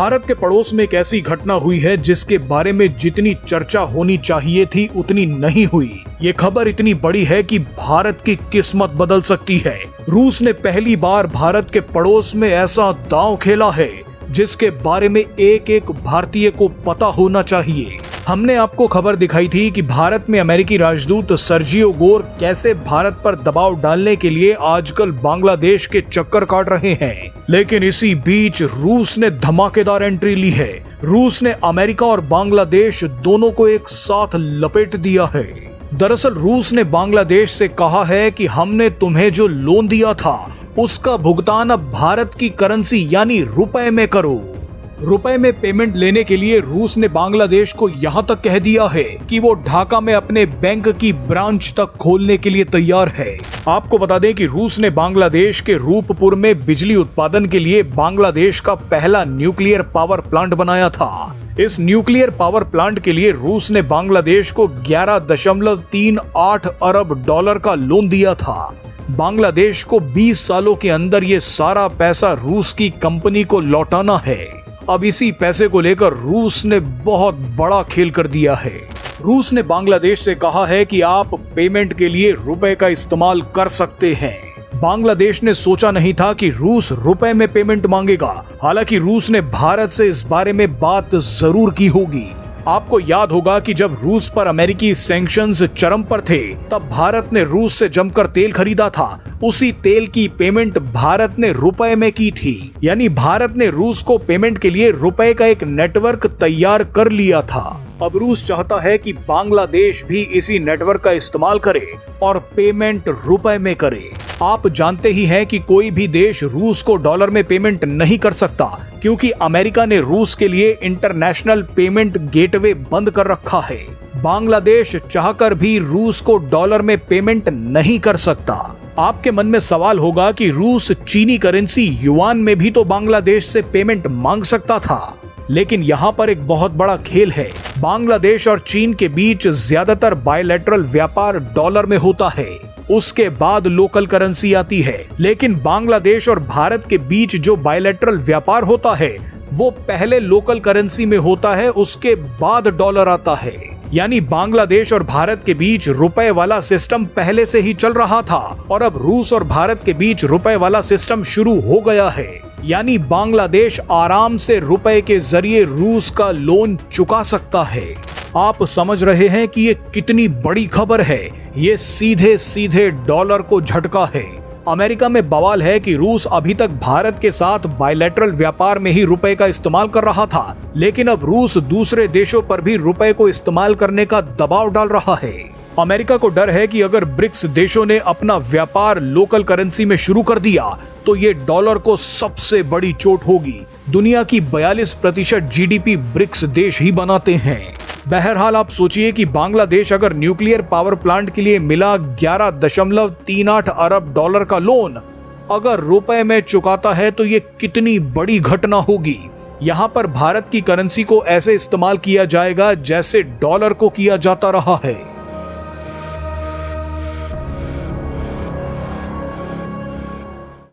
भारत के पड़ोस में एक ऐसी घटना हुई है जिसके बारे में जितनी चर्चा होनी चाहिए थी उतनी नहीं हुई। ये खबर इतनी बड़ी है कि भारत की किस्मत बदल सकती है। रूस ने पहली बार भारत के पड़ोस में ऐसा दांव खेला है जिसके बारे में एक एक भारतीय को पता होना चाहिए। हमने आपको खबर दिखाई थी कि भारत में अमेरिकी राजदूत सर्जियो गोर कैसे भारत पर दबाव डालने के लिए आजकल बांग्लादेश के चक्कर काट रहे हैं, लेकिन इसी बीच रूस ने धमाकेदार एंट्री ली है। रूस ने अमेरिका और बांग्लादेश दोनों को एक साथ लपेट दिया है। दरअसल रूस ने बांग्लादेश से कहा है कि हमने तुम्हें जो लोन दिया था उसका भुगतान अब भारत की करेंसी यानी रुपए में करो। रुपए में पेमेंट लेने के लिए रूस ने बांग्लादेश को यहां तक कह दिया है कि वो ढाका में अपने बैंक की ब्रांच तक खोलने के लिए तैयार है। आपको बता दें कि रूस ने बांग्लादेश के रूपपुर में बिजली उत्पादन के लिए बांग्लादेश का पहला न्यूक्लियर पावर प्लांट बनाया था। इस न्यूक्लियर पावर प्लांट के लिए रूस ने बांग्लादेश को 11.38 अरब डॉलर का लोन दिया था। बांग्लादेश को 20 सालों के अंदर ये सारा पैसा रूस की कंपनी को लौटाना है। अब इसी पैसे को लेकर रूस ने बहुत बड़ा खेल कर दिया है। रूस ने बांग्लादेश से कहा है कि आप पेमेंट के लिए रुपए का इस्तेमाल कर सकते हैं। बांग्लादेश ने सोचा नहीं था कि रूस रुपए में पेमेंट मांगेगा। हालांकि रूस ने भारत से इस बारे में बात जरूर की होगी। आपको याद होगा कि जब रूस पर अमेरिकी सैंक्शंस चरम पर थे तब भारत ने रूस से जमकर तेल खरीदा था। उसी तेल की पेमेंट भारत ने रुपए में की थी, यानी भारत ने रूस को पेमेंट के लिए रुपए का एक नेटवर्क तैयार कर लिया था। अब रूस चाहता है कि बांग्लादेश भी इसी नेटवर्क का इस्तेमाल करे और पेमेंट रुपए में करे। आप जानते ही हैं कि कोई भी देश रूस को डॉलर में पेमेंट नहीं कर सकता, क्योंकि अमेरिका ने रूस के लिए इंटरनेशनल पेमेंट गेटवे बंद कर रखा है। बांग्लादेश चाहकर भी रूस को डॉलर में पेमेंट नहीं कर सकता। आपके मन में सवाल होगा कि रूस चीनी करेंसी युआन में भी तो बांग्लादेश से पेमेंट मांग सकता था, लेकिन यहाँ पर एक बहुत बड़ा खेल है। बांग्लादेश और चीन के बीच ज्यादातर बायलैटरल व्यापार डॉलर में होता है, उसके बाद लोकल करेंसी आती है। लेकिन बांग्लादेश और भारत के बीच जो बायलैटरल व्यापार होता है वो पहले लोकल करेंसी में होता है, उसके बाद डॉलर आता है। यानी बांग्लादेश और भारत के बीच रुपए वाला सिस्टम पहले से ही चल रहा था और अब रूस और भारत के बीच रुपए वाला सिस्टम शुरू हो गया है। यानी बांग्लादेश आराम से रुपए के जरिए रूस का लोन चुका सकता है। आप समझ रहे हैं कि ये कितनी बड़ी खबर है। ये सीधे सीधे डॉलर को झटका है। अमेरिका में बवाल है कि रूस अभी तक भारत के साथ बायलैटरल व्यापार में ही रुपए का इस्तेमाल कर रहा था, लेकिन अब रूस दूसरे देशों पर भी रुपए को इस्तेमाल करने का दबाव डाल रहा है। अमेरिका को डर है कि अगर ब्रिक्स देशों ने अपना व्यापार लोकल करेंसी में शुरू कर दिया तो ये डॉलर को सबसे बड़ी चोट होगी। दुनिया की 42% जीडीपी ब्रिक्स देश ही बनाते हैं। बहरहाल आप सोचिए कि बांग्लादेश अगर न्यूक्लियर पावर प्लांट के लिए मिला 11.38 अरब डॉलर का लोन अगर रुपए में चुकाता है तो ये कितनी बड़ी घटना होगी। यहाँ पर भारत की करेंसी को ऐसे इस्तेमाल किया जाएगा जैसे डॉलर को किया जाता रहा है।